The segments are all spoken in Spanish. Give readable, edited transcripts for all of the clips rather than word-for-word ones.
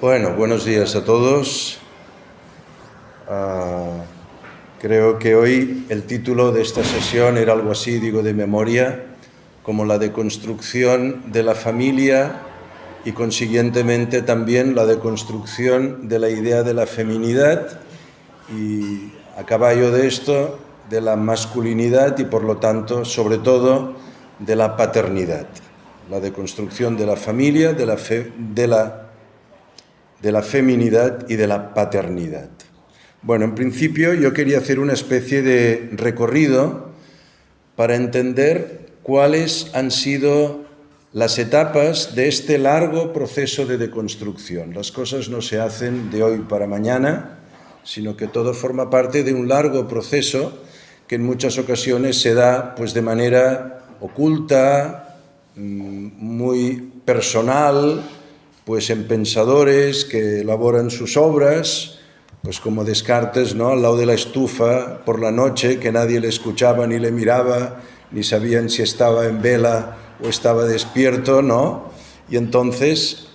Bueno, buenos días a todos. Creo que hoy el título de esta sesión era algo así, digo de memoria, como la deconstrucción de la familia y consiguientemente también la deconstrucción de la idea de la feminidad y a caballo de esto de la masculinidad y por lo tanto sobre todo de la paternidad. La deconstrucción de la familia, de la feminidad y de la paternidad. Bueno, en principio yo quería hacer una especie de recorrido para entender cuáles han sido las etapas de este largo proceso de deconstrucción. Las cosas no se hacen de hoy para mañana, sino que todo forma parte de un largo proceso que en muchas ocasiones se da pues, de manera oculta, muy personal, pues en pensadores que elaboran sus obras, pues como Descartes, ¿no? Al lado de la estufa por la noche, que nadie le escuchaba ni le miraba, ni sabían si estaba en vela o estaba despierto, ¿no? Y entonces,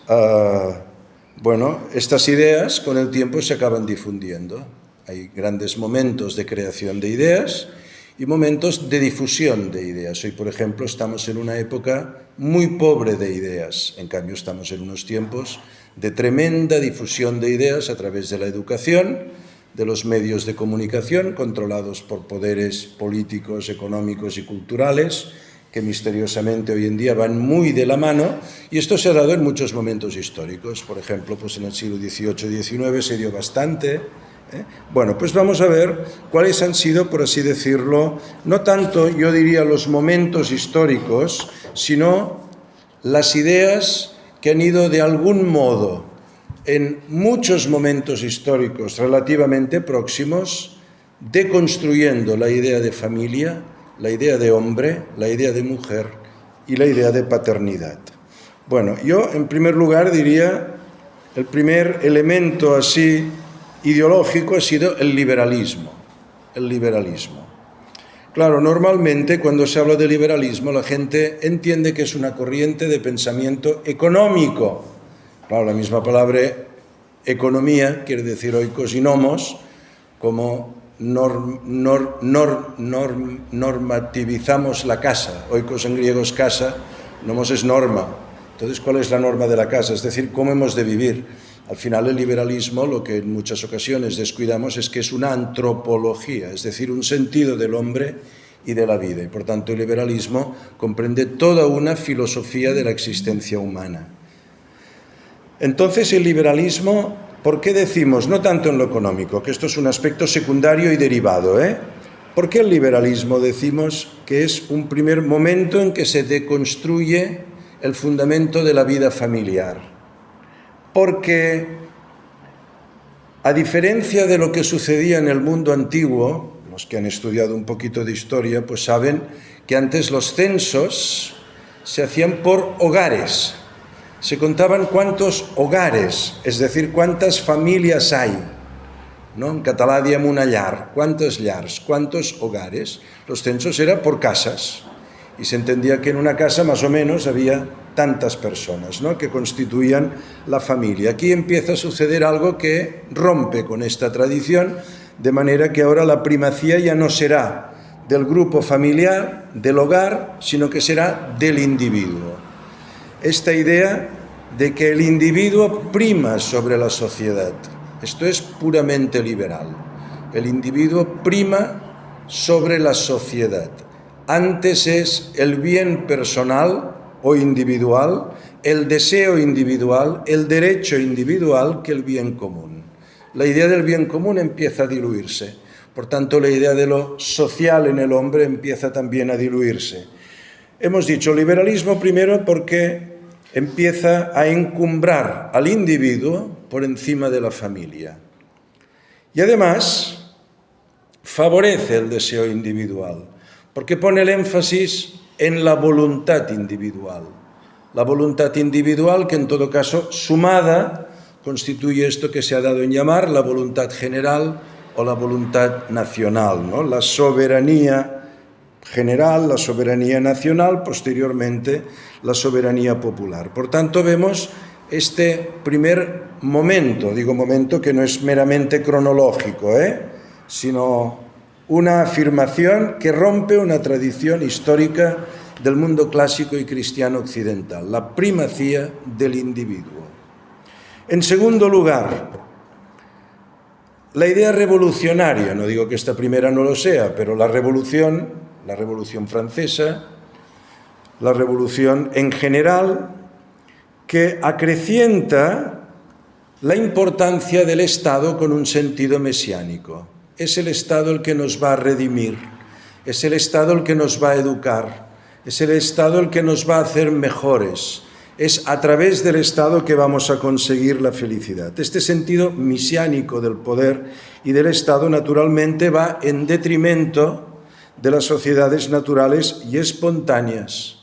bueno, estas ideas con el tiempo se acaban difundiendo. Hay grandes momentos de creación de ideas y momentos de difusión de ideas. Hoy, por ejemplo, estamos en una época muy pobre de ideas. En cambio, estamos en unos tiempos de tremenda difusión de ideas a través de la educación, de los medios de comunicación controlados por poderes políticos, económicos y culturales que misteriosamente hoy en día van muy de la mano, y esto se ha dado en muchos momentos históricos. Por ejemplo, pues en el siglo XVIII y XIX se dio bastante. Bueno, pues vamos a ver cuáles han sido, por así decirlo, no tanto, yo diría, los momentos históricos, sino las ideas que han ido de algún modo, en muchos momentos históricos relativamente próximos, deconstruyendo la idea de familia, la idea de hombre, la idea de mujer y la idea de paternidad. Bueno, yo en primer lugar diría, el primer elemento así ideológico ha sido el liberalismo. El liberalismo. Claro, normalmente cuando se habla de liberalismo la gente entiende que es una corriente de pensamiento económico. Claro, la misma palabra economía quiere decir oikos y nomos, como normativizamos la casa. Oikos en griego es casa, nomos es norma. Entonces, ¿cuál es la norma de la casa? Es decir, ¿cómo hemos de vivir? Al final el liberalismo, lo que en muchas ocasiones descuidamos es que es una antropología, es decir, un sentido del hombre y de la vida. Y por tanto el liberalismo comprende toda una filosofía de la existencia humana. Entonces el liberalismo, ¿por qué decimos? No tanto en lo económico, que esto es un aspecto secundario y derivado, ¿Por qué el liberalismo decimos que es un primer momento en que se deconstruye el fundamento de la vida familiar? Porque, a diferencia de lo que sucedía en el mundo antiguo, los que han estudiado un poquito de historia, pues saben que antes los censos se hacían por hogares. Se contaban cuántos hogares, es decir, cuántas familias hay. ¿No? En català diem una llar, cuántas llars, cuántos hogares. Los censos eran por casas. Y se entendía que en una casa más o menos había tantas personas, ¿no? Que constituían la familia. Aquí empieza a suceder algo que rompe con esta tradición, de manera que ahora la primacía ya no será del grupo familiar, del hogar, sino que será del individuo. Esta idea de que el individuo prima sobre la sociedad, esto es puramente liberal. El individuo prima sobre la sociedad. Antes es el bien personal o individual, el deseo individual, el derecho individual que el bien común. La idea del bien común empieza a diluirse. Por tanto, la idea de lo social en el hombre empieza también a diluirse. Hemos dicho liberalismo primero porque empieza a encumbrar al individuo por encima de la familia. Y además favorece el deseo individual, porque pone el énfasis en la voluntad individual. La voluntad individual que en todo caso, sumada, constituye esto que se ha dado en llamar la voluntad general o la voluntad nacional, ¿no? La soberanía general, la soberanía nacional, posteriormente la soberanía popular. Por tanto, vemos este primer momento, digo momento que no es meramente cronológico, sino una afirmación que rompe una tradición histórica del mundo clásico y cristiano occidental, la primacía del individuo. En segundo lugar, la idea revolucionaria, no digo que esta primera no lo sea, pero la revolución francesa, la revolución en general, que acrecienta la importancia del Estado con un sentido mesiánico. Es el Estado el que nos va a redimir, es el Estado el que nos va a educar, es el Estado el que nos va a hacer mejores, es a través del Estado que vamos a conseguir la felicidad. Este sentido mesiánico del poder y del Estado naturalmente va en detrimento de las sociedades naturales y espontáneas.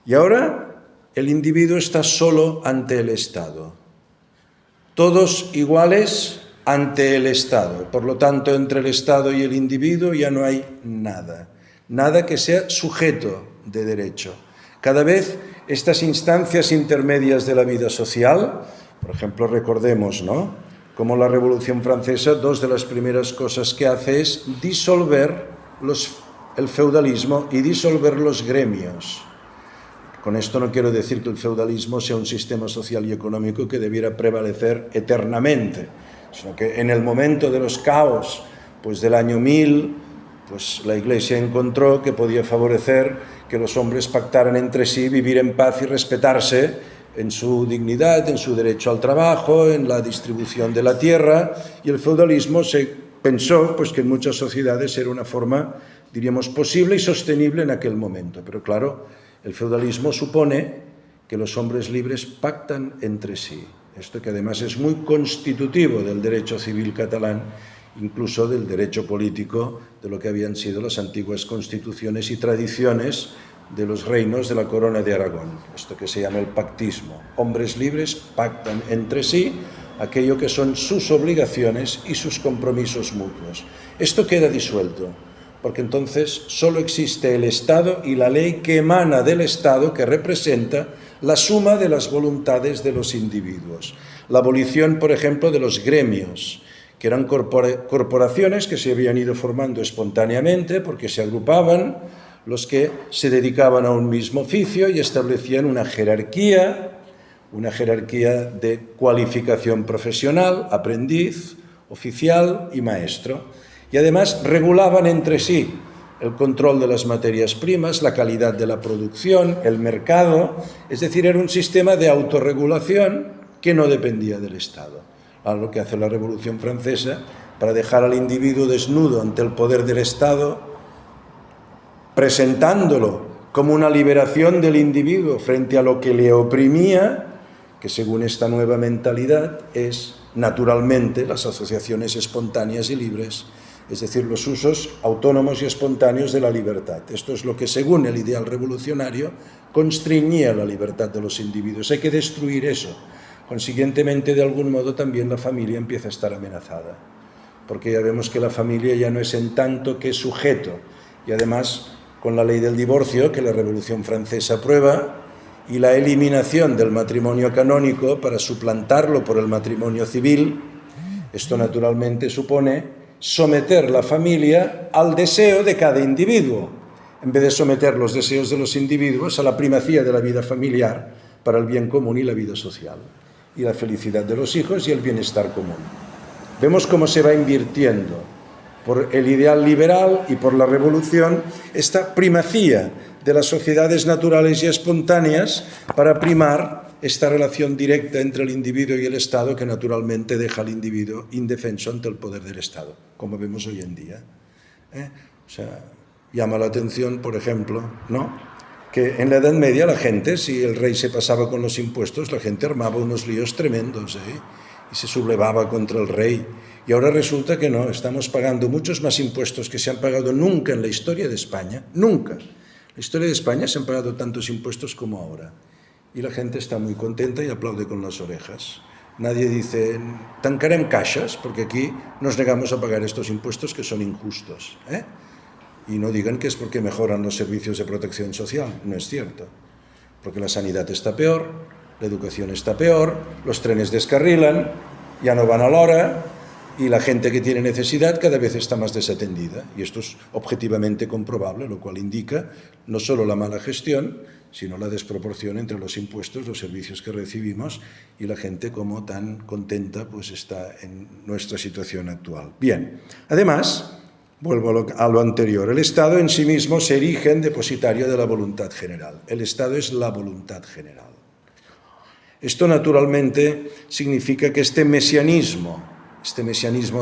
Y ahora el individuo está solo ante el Estado. Todos iguales ante el Estado. Por lo tanto, entre el Estado y el individuo ya no hay nada. Nada que sea sujeto de derecho. Cada vez estas instancias intermedias de la vida social, por ejemplo, recordemos, ¿no?, como la Revolución Francesa, dos de las primeras cosas que hace es disolver el feudalismo y disolver los gremios. Con esto no quiero decir que el feudalismo sea un sistema social y económico que debiera prevalecer eternamente, sino que en el momento de los caos, pues del año 1000, pues la Iglesia encontró que podía favorecer que los hombres pactaran entre sí, vivir en paz y respetarse en su dignidad, en su derecho al trabajo, en la distribución de la tierra, y el feudalismo se pensó pues que en muchas sociedades era una forma, diríamos, posible y sostenible en aquel momento. Pero claro, el feudalismo supone que los hombres libres pactan entre sí. Esto que además es muy constitutivo del derecho civil catalán, incluso del derecho político, de lo que habían sido las antiguas constituciones y tradiciones de los reinos de la Corona de Aragón. Esto que se llama el pactismo. Hombres libres pactan entre sí aquello que son sus obligaciones y sus compromisos mutuos. Esto queda disuelto, porque entonces solo existe el Estado y la ley que emana del Estado, que representa la suma de las voluntades de los individuos. La abolición, por ejemplo, de los gremios, que eran corporaciones que se habían ido formando espontáneamente porque se agrupaban los que se dedicaban a un mismo oficio y establecían una jerarquía de cualificación profesional, aprendiz, oficial y maestro. Y además regulaban entre sí el control de las materias primas, la calidad de la producción, el mercado. Es decir, era un sistema de autorregulación que no dependía del Estado. Algo que hace la Revolución Francesa para dejar al individuo desnudo ante el poder del Estado, presentándolo como una liberación del individuo frente a lo que le oprimía, que según esta nueva mentalidad es naturalmente las asociaciones espontáneas y libres, es decir, los usos autónomos y espontáneos de la libertad. Esto es lo que, según el ideal revolucionario, constreñía la libertad de los individuos. Hay que destruir eso. Consiguientemente, de algún modo, también la familia empieza a estar amenazada, porque ya vemos que la familia ya no es en tanto que sujeto, y además, con la ley del divorcio, que la Revolución Francesa aprueba, y la eliminación del matrimonio canónico para suplantarlo por el matrimonio civil, esto naturalmente supone someter la familia al deseo de cada individuo, en vez de someter los deseos de los individuos a la primacía de la vida familiar para el bien común y la vida social, y la felicidad de los hijos y el bienestar común. Vemos cómo se va invirtiendo por el ideal liberal y por la revolución esta primacía de las sociedades naturales y espontáneas para primar esta relación directa entre el individuo y el Estado, que naturalmente deja al individuo indefenso ante el poder del Estado, como vemos hoy en día. O sea, llama la atención, por ejemplo, ¿no?, que en la Edad Media la gente, si el rey se pasaba con los impuestos, la gente armaba unos líos tremendos, y se sublevaba contra el rey. Y ahora resulta que no, estamos pagando muchos más impuestos que se han pagado nunca en la historia de España, nunca. En la historia de España se han pagado tantos impuestos como ahora. Y la gente está muy contenta y aplaude con las orejas. Nadie dice, tancarem caixas, porque aquí nos negamos a pagar estos impuestos que son injustos. Y no digan que es porque mejoran los servicios de protección social. No es cierto. Porque la sanidad está peor, la educación está peor, los trenes descarrilan, ya no van a la hora, y la gente que tiene necesidad cada vez está más desatendida. Y esto es objetivamente comprobable, lo cual indica no solo la mala gestión, sino la desproporción entre los impuestos, los servicios que recibimos y la gente como tan contenta pues está en nuestra situación actual. Bien, además, vuelvo a lo anterior, el Estado en sí mismo se erige en depositario de la voluntad general. El Estado es la voluntad general. Esto naturalmente significa que este mesianismo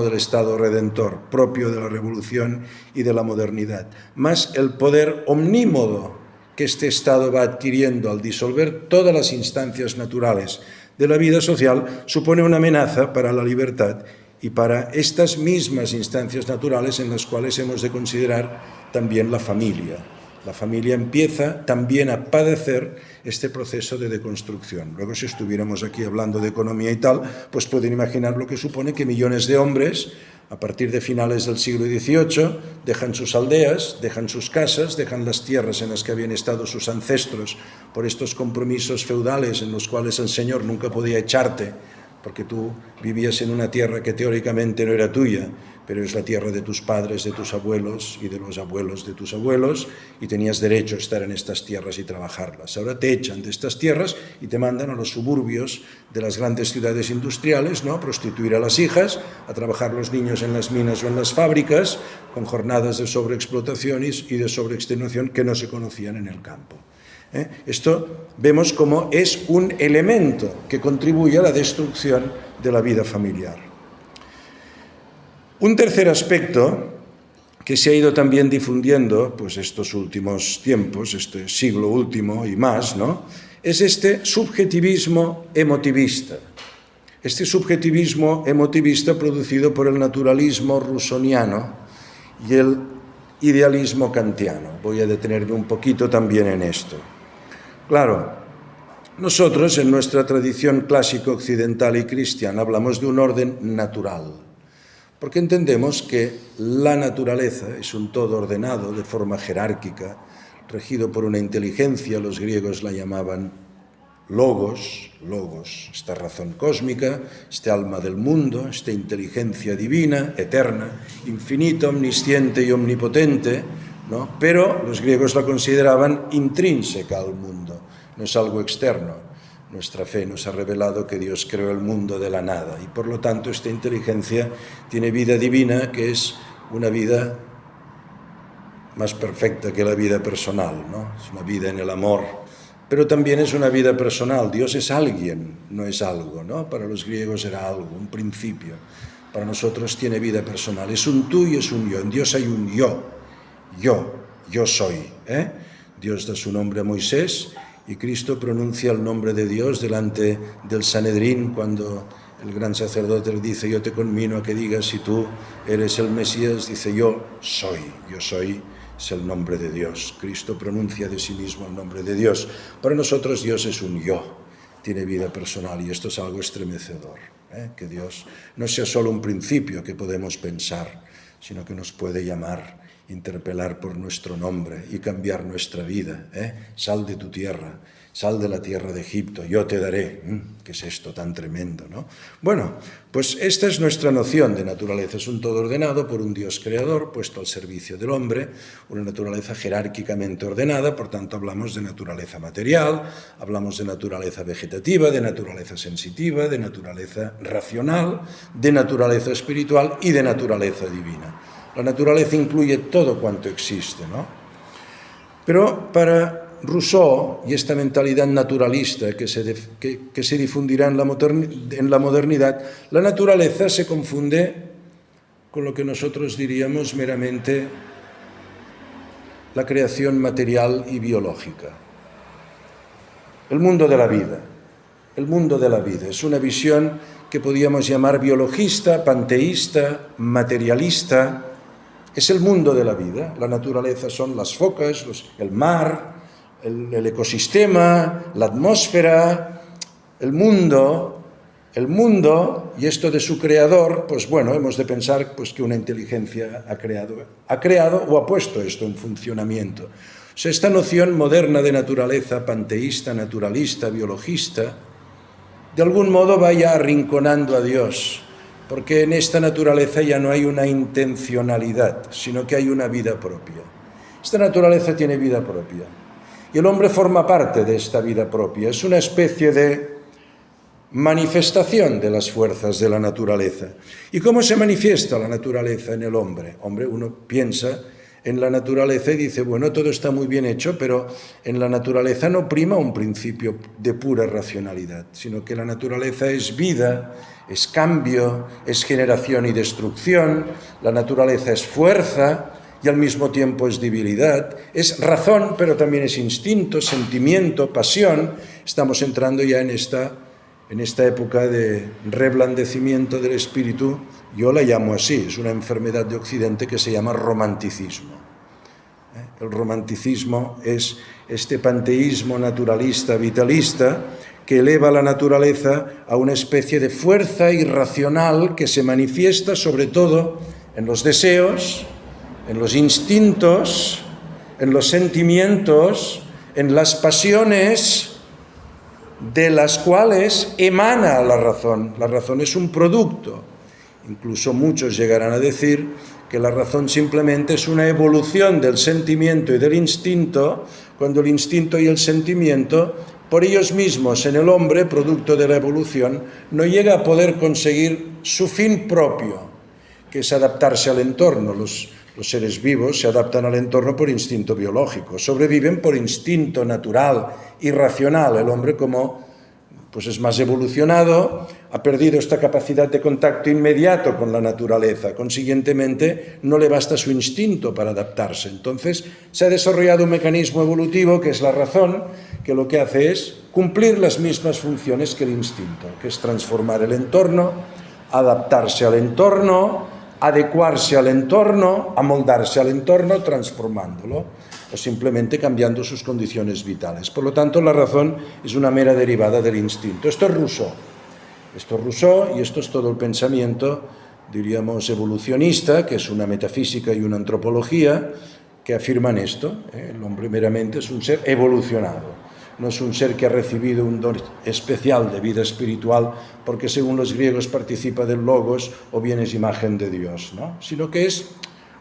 del Estado redentor, propio de la Revolución y de la modernidad, más el poder omnímodo que este Estado va adquiriendo al disolver todas las instancias naturales de la vida social, supone una amenaza para la libertad y para estas mismas instancias naturales en las cuales hemos de considerar también la familia. La familia empieza también a padecer este proceso de deconstrucción. Luego, si estuviéramos aquí hablando de economía y tal, pues pueden imaginar lo que supone que millones de hombres, a partir de finales del siglo XVIII, dejan sus aldeas, dejan sus casas, dejan las tierras en las que habían estado sus ancestros por estos compromisos feudales en los cuales el señor nunca podía echarte, porque tú vivías en una tierra que teóricamente no era tuya, pero es la tierra de tus padres, de tus abuelos y de los abuelos de tus abuelos, y tenías derecho a estar en estas tierras y trabajarlas. Ahora te echan de estas tierras y te mandan a los suburbios de las grandes ciudades industriales, ¿no?, a prostituir a las hijas, a trabajar los niños en las minas o en las fábricas, con jornadas de sobreexplotación y de sobreextenuación que no se conocían en el campo. Esto vemos como es un elemento que contribuye a la destrucción de la vida familiar. Un tercer aspecto que se ha ido también difundiendo pues estos últimos tiempos, este siglo último y más, ¿no?, es este subjetivismo emotivista. Este subjetivismo emotivista producido por el naturalismo rusoniano y el idealismo kantiano. Voy a detenerme un poquito también en esto. Claro, nosotros en nuestra tradición clásica occidental y cristiana hablamos de un orden natural, porque entendemos que la naturaleza es un todo ordenado de forma jerárquica, regido por una inteligencia, los griegos la llamaban logos, esta razón cósmica, este alma del mundo, esta inteligencia divina, eterna, infinita, omnisciente y omnipotente, ¿no? Pero los griegos la consideraban intrínseca al mundo, no es algo externo. Nuestra fe nos ha revelado que Dios creó el mundo de la nada y por lo tanto esta inteligencia tiene vida divina, que es una vida más perfecta que la vida personal, ¿no? Es una vida en el amor, pero también es una vida personal. Dios es alguien, no es algo, ¿no? Para los griegos era algo, un principio. Para nosotros tiene vida personal. Es un tú y es un yo. En Dios hay un yo. Yo soy. Dios da su nombre a Moisés y Cristo pronuncia el nombre de Dios delante del Sanedrín cuando el gran sacerdote le dice: yo te conmino a que digas si tú eres el Mesías. Dice: yo soy, es el nombre de Dios. Cristo pronuncia de sí mismo el nombre de Dios. Para nosotros Dios es un yo, tiene vida personal y esto es algo estremecedor, que Dios no sea solo un principio que podemos pensar, sino que nos puede llamar, interpelar por nuestro nombre y cambiar nuestra vida. Sal de tu tierra, sal de la tierra de Egipto, yo te daré. ¿Qué es esto tan tremendo, no? Bueno, pues esta es nuestra noción de naturaleza. Es un todo ordenado por un Dios creador puesto al servicio del hombre, una naturaleza jerárquicamente ordenada. Por tanto, hablamos de naturaleza material, hablamos de naturaleza vegetativa, de naturaleza sensitiva, de naturaleza racional, de naturaleza espiritual y de naturaleza divina. La naturaleza incluye todo cuanto existe, ¿no? Pero para Rousseau y esta mentalidad naturalista que se difundirá en la modernidad, la naturaleza se confunde con lo que nosotros diríamos meramente la creación material y biológica. El mundo de la vida es una visión que podríamos llamar biologista, panteísta, materialista. Es el mundo de la vida. La naturaleza son las focas, el mar, el ecosistema, la atmósfera, el mundo, el mundo y esto de su creador, pues bueno, hemos de pensar pues, que una inteligencia ha creado o ha puesto esto en funcionamiento. O sea, esta noción moderna de naturaleza, panteísta, naturalista, biologista, de algún modo va ya arrinconando a Dios, porque en esta naturaleza ya no hay una intencionalidad, sino que hay una vida propia. Esta naturaleza tiene vida propia y el hombre forma parte de esta vida propia. Es una especie de manifestación de las fuerzas de la naturaleza. ¿Y cómo se manifiesta la naturaleza en el hombre? Hombre, uno piensa en la naturaleza y dice, bueno, todo está muy bien hecho, pero en la naturaleza no prima un principio de pura racionalidad, sino que la naturaleza es vida, es cambio, es generación y destrucción, la naturaleza es fuerza y al mismo tiempo es debilidad, es razón, pero también es instinto, sentimiento, pasión. Estamos entrando ya en esta época de reblandecimiento del espíritu. Yo la llamo así, es una enfermedad de Occidente que se llama romanticismo. El romanticismo es este panteísmo naturalista, vitalista, que eleva la naturaleza a una especie de fuerza irracional que se manifiesta sobre todo en los deseos, en los instintos, en los sentimientos, en las pasiones, de las cuales emana la razón. La razón es un producto. Incluso muchos llegarán a decir que la razón simplemente es una evolución del sentimiento y del instinto, cuando el instinto y el sentimiento, por ellos mismos en el hombre, producto de la evolución, no llega a poder conseguir su fin propio, que es adaptarse al entorno. Los seres vivos se adaptan al entorno por instinto biológico, sobreviven por instinto natural, irracional. El hombre, como pues es más evolucionado, ha perdido esta capacidad de contacto inmediato con la naturaleza. Consiguientemente, no le basta su instinto para adaptarse. Entonces, se ha desarrollado un mecanismo evolutivo, que es la razón, que lo que hace es cumplir las mismas funciones que el instinto, que es transformar el entorno, adaptarse al entorno, adecuarse al entorno, amoldarse al entorno, transformándolo, o simplemente cambiando sus condiciones vitales. Por lo tanto, la razón es una mera derivada del instinto. Esto es Rousseau y esto es todo el pensamiento, diríamos, evolucionista, que es una metafísica y una antropología, que afirman esto. El hombre meramente es un ser evolucionado. No es un ser que ha recibido un don especial de vida espiritual porque, según los griegos, participa del logos o bien es imagen de Dios, ¿no? Sino que es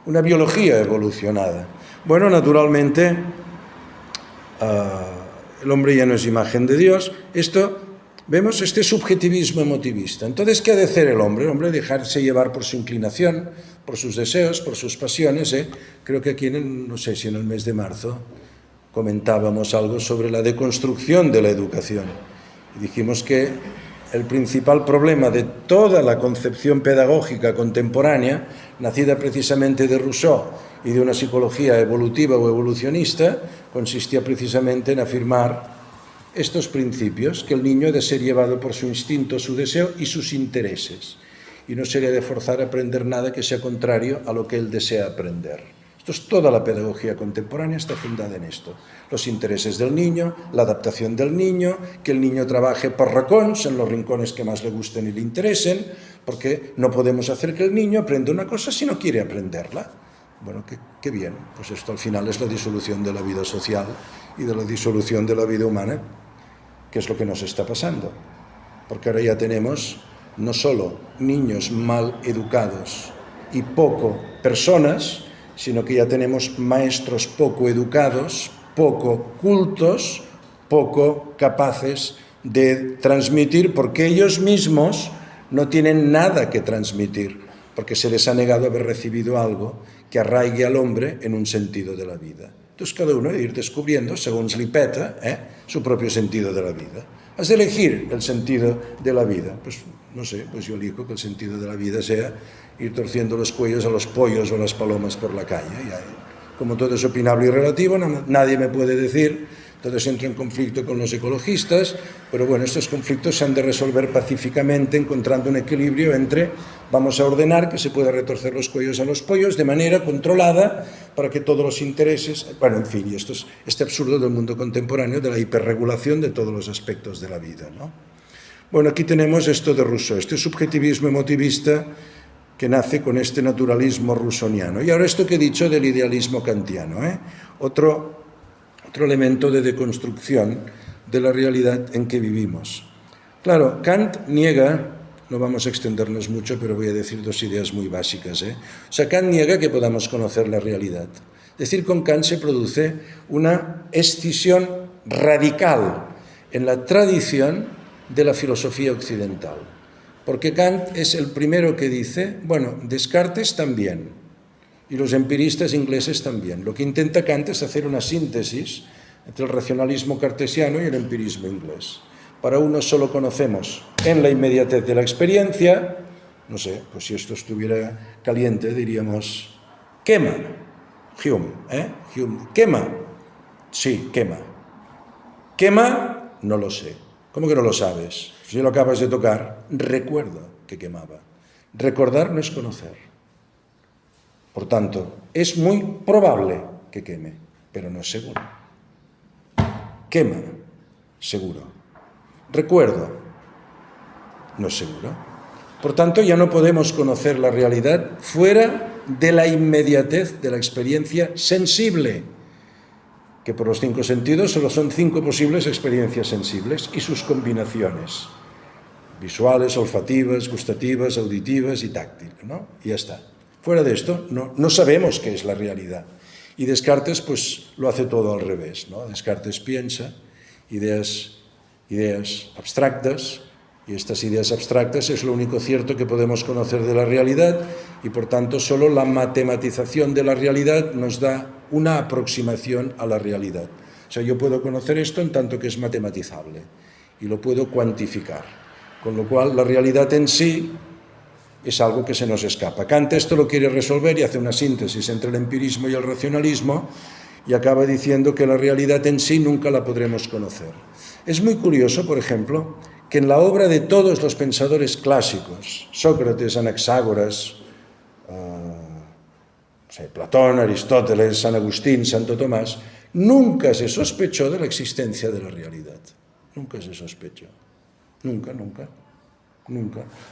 una biología evolucionada. Bueno, naturalmente, el hombre ya no es imagen de Dios. Vemos este subjetivismo emotivista. Entonces, ¿qué ha de hacer el hombre? El hombre dejarse llevar por su inclinación, por sus deseos, por sus pasiones. Creo que aquí, no sé si en el mes de marzo, comentábamos algo sobre la deconstrucción de la educación. Y dijimos que el principal problema de toda la concepción pedagógica contemporánea, nacida precisamente de Rousseau y de una psicología evolutiva o evolucionista, consistía precisamente en afirmar estos principios, que el niño ha de ser llevado por su instinto, su deseo y sus intereses, y no se le ha de forzar a aprender nada que sea contrario a lo que él desea aprender. Esto es toda la pedagogía contemporánea, está fundada en esto. Los intereses del niño, la adaptación del niño, que el niño trabaje por racons, en los rincones que más le gusten y le interesen, porque no podemos hacer que el niño aprenda una cosa si no quiere aprenderla. Bueno, qué bien, pues esto al final es la disolución de la vida social y de la disolución de la vida humana, que es lo que nos está pasando. Porque ahora ya tenemos no solo niños mal educados y poco personas, sino que ya tenemos maestros poco educados, poco cultos, poco capaces de transmitir, porque ellos mismos no tienen nada que transmitir, porque se les ha negado haber recibido algo que arraigue al hombre en un sentido de la vida. Entonces cada uno debe ir descubriendo, según li peta, su propio sentido de la vida. Has de elegir el sentido de la vida. Pues no sé, pues yo elijo que el sentido de la vida sea ir torciendo los cuellos a los pollos o a las palomas por la calle. Y como todo es opinable y relativo, nadie me puede decir, entonces entro en conflicto con los ecologistas, pero bueno, estos conflictos se han de resolver pacíficamente, encontrando un equilibrio entre vamos a ordenar que se pueda retorcer los cuellos a los pollos de manera controlada para que todos los intereses, bueno, en fin, y esto es este absurdo del mundo contemporáneo de la hiperregulación de todos los aspectos de la vida, ¿no? Bueno, aquí tenemos esto de Rousseau, este subjetivismo emotivista que nace con este naturalismo rousseauiano. Y ahora esto que he dicho del idealismo kantiano, otro elemento de deconstrucción de la realidad en que vivimos. Claro, Kant niega, no vamos a extendernos mucho, pero voy a decir dos ideas muy básicas. O sea, Kant niega que podamos conocer la realidad. Es decir, con Kant se produce una escisión radical en la tradición de la filosofía occidental. Porque Kant es el primero que dice, bueno, Descartes también, y los empiristas ingleses también. Lo que intenta Kant es hacer una síntesis entre el racionalismo cartesiano y el empirismo inglés. Para uno solo conocemos en la inmediatez de la experiencia, no sé, pues si esto estuviera caliente diríamos, quema, Hume, Hume, quema, sí, quema. Quema, no lo sé. ¿Cómo que no lo sabes? Si lo acabas de tocar, recuerdo que quemaba. Recordar no es conocer. Por tanto, es muy probable que queme, pero no es seguro. Quema, seguro. Recuerdo, no es seguro. Por tanto, ya no podemos conocer la realidad fuera de la inmediatez de la experiencia sensible, que por los 5 sentidos solo son 5 posibles experiencias sensibles y sus combinaciones, visuales, olfativas, gustativas, auditivas y táctiles, ¿no? Y ya está. Fuera de esto, no sabemos qué es la realidad. Y Descartes, pues, lo hace todo al revés, ¿no? Descartes piensa ideas abstractas, y estas ideas abstractas es lo único cierto que podemos conocer de la realidad, y por tanto solo la matematización de la realidad nos da una aproximación a la realidad. O sea, yo puedo conocer esto en tanto que es matematizable, y lo puedo cuantificar, con lo cual la realidad en sí es algo que se nos escapa. Kant esto lo quiere resolver y hace una síntesis entre el empirismo y el racionalismo, y acaba diciendo que la realidad en sí nunca la podremos conocer. Es muy curioso, por ejemplo, que en la obra de todos los pensadores clásicos, Sócrates, Anaxágoras, Platón, Aristóteles, San Agustín, Santo Tomás, nunca se sospechó de la existencia de la realidad. Nunca se sospechó. Nunca.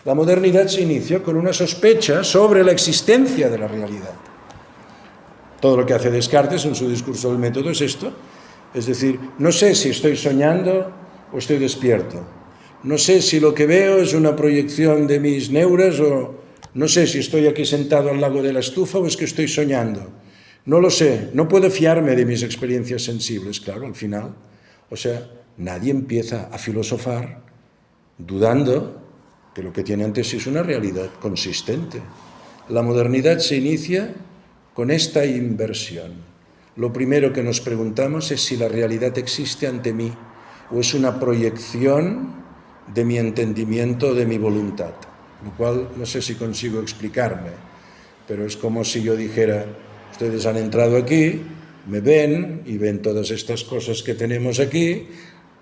La modernidad se inició con una sospecha sobre la existencia de la realidad. Todo lo que hace Descartes en su discurso del método es esto. Es decir, no sé si estoy soñando o estoy despierto. No sé si lo que veo es una proyección de mis neuras o no sé si estoy aquí sentado al lado de la estufa o es que estoy soñando. No lo sé, no puedo fiarme de mis experiencias sensibles, claro, al final. O sea, nadie empieza a filosofar dudando que lo que tiene ante sí es una realidad consistente. La modernidad se inicia con esta inversión. Lo primero que nos preguntamos es si la realidad existe ante mí o es una proyección de mi entendimiento, de mi voluntad. Lo cual no sé si consigo explicarme, pero es como si yo dijera, ustedes han entrado aquí, me ven y ven todas estas cosas que tenemos aquí.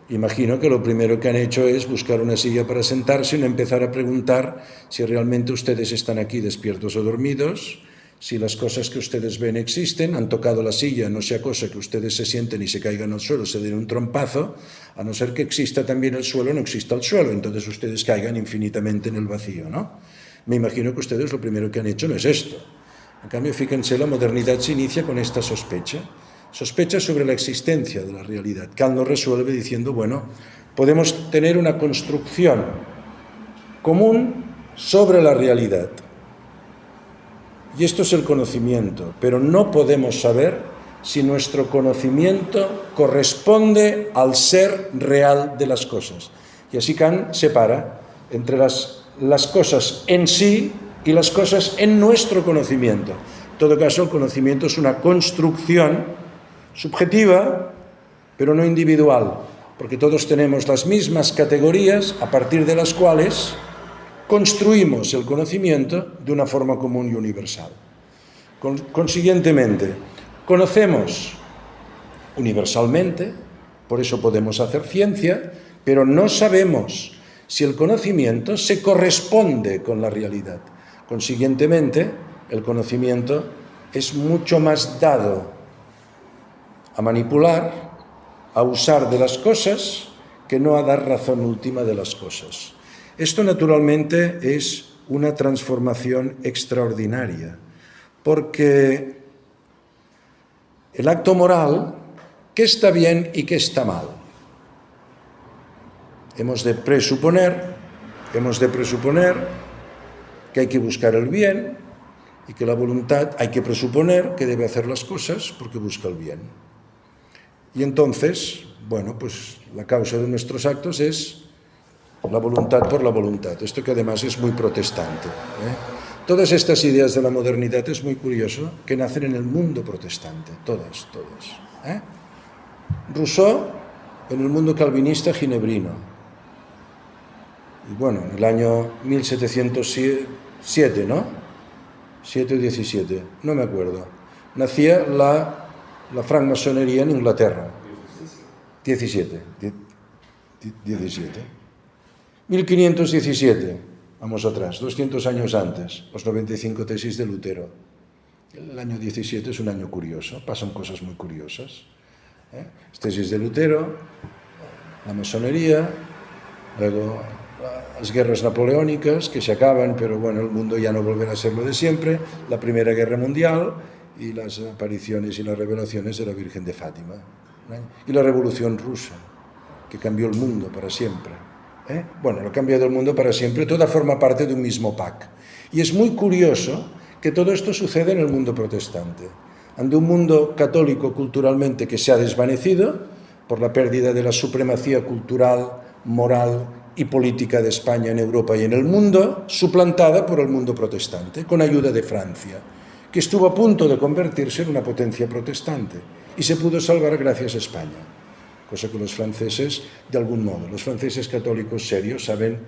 Imagino que lo primero que han hecho es buscar una silla para sentarse y no empezar a preguntar si realmente ustedes están aquí despiertos o dormidos, si las cosas que ustedes ven existen, han tocado la silla, no sea cosa que ustedes se sienten y se caigan al suelo, se den un trompazo, a no ser que exista también el suelo, no exista el suelo, entonces ustedes caigan infinitamente en el vacío, ¿no? Me imagino que ustedes lo primero que han hecho no es esto. En cambio, fíjense, la modernidad se inicia con esta sospecha sobre la existencia de la realidad. Kant lo resuelve diciendo, bueno, podemos tener una construcción común sobre la realidad. Y esto es el conocimiento, pero no podemos saber si nuestro conocimiento corresponde al ser real de las cosas. Y así Kant separa entre las cosas en sí y las cosas en nuestro conocimiento. En todo caso, el conocimiento es una construcción subjetiva, pero no individual, porque todos tenemos las mismas categorías a partir de las cuales construimos el conocimiento de una forma común y universal. Consiguientemente, conocemos universalmente, por eso podemos hacer ciencia, pero no sabemos si el conocimiento se corresponde con la realidad. Consiguientemente, el conocimiento es mucho más dado a manipular, a usar de las cosas, que no a dar razón última de las cosas. Esto naturalmente es una transformación extraordinaria, porque el acto moral, ¿qué está bien y qué está mal? Hemos de presuponer que hay que buscar el bien y que la voluntad, hay que presuponer que debe hacer las cosas porque busca el bien. Y entonces, bueno, pues la causa de nuestros actos es la voluntad por la voluntad. Esto que además es muy protestante, ¿eh? Todas estas ideas de la modernidad es muy curioso que nacen en el mundo protestante, todas, ¿eh? Rousseau en el mundo calvinista ginebrino. Y bueno, en el año 1707, ¿no? 7 o 17, no me acuerdo. Nacía la francmasonería en Inglaterra. 17. 1517, vamos atrás, 200 años antes, los 95 tesis de Lutero. El año 17 es un año curioso, pasan cosas muy curiosas. Las tesis de Lutero, la masonería, luego las guerras napoleónicas que se acaban, pero bueno, el mundo ya no volverá a ser lo de siempre, la Primera Guerra Mundial y las apariciones y las revelaciones de la Virgen de Fátima, y la Revolución Rusa, que cambió el mundo para siempre. Bueno, lo cambiado el mundo para siempre, toda forma parte de un mismo pack. Y es muy curioso que todo esto sucede en el mundo protestante, ante un mundo católico culturalmente que se ha desvanecido por la pérdida de la supremacía cultural, moral y política de España en Europa y en el mundo, suplantada por el mundo protestante, con ayuda de Francia, que estuvo a punto de convertirse en una potencia protestante y se pudo salvar gracias a España, cosa que los franceses, de algún modo, los franceses católicos serios saben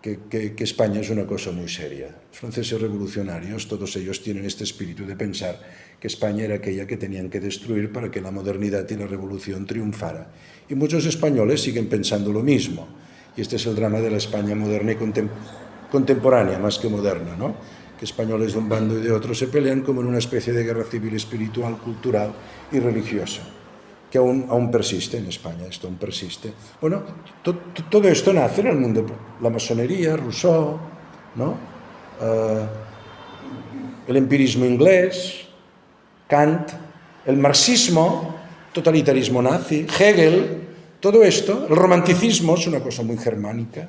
que España es una cosa muy seria. Los franceses revolucionarios, todos ellos tienen este espíritu de pensar que España era aquella que tenían que destruir para que la modernidad y la revolución triunfara. Y muchos españoles siguen pensando lo mismo. Y este es el drama de la España moderna y contemporánea, más que moderna, ¿no? Que españoles de un bando y de otro se pelean como en una especie de guerra civil espiritual, cultural y religiosa, que aún persiste en España, esto aún persiste. Bueno, todo esto nace en el mundo, la masonería, Rousseau, ¿no? El empirismo inglés, Kant, el marxismo, totalitarismo nazi, Hegel, todo esto, el romanticismo es una cosa muy germánica,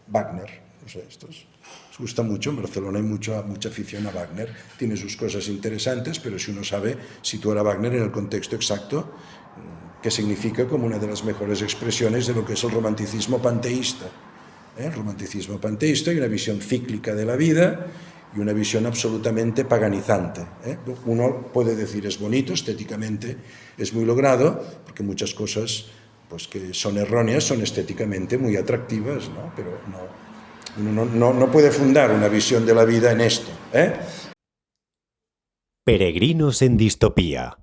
Wagner, no sé, estos os gusta mucho, en Barcelona hay mucha afición a Wagner, tiene sus cosas interesantes, pero si uno sabe situar a Wagner en el contexto exacto, que significa como una de las mejores expresiones de lo que es el romanticismo panteísta. El romanticismo panteísta y una visión cíclica de la vida y una visión absolutamente paganizante. Uno puede decir es bonito, estéticamente es muy logrado, porque muchas cosas pues, que son erróneas son estéticamente muy atractivas, ¿no? Pero uno no puede fundar una visión de la vida en esto. Peregrinos en distopía.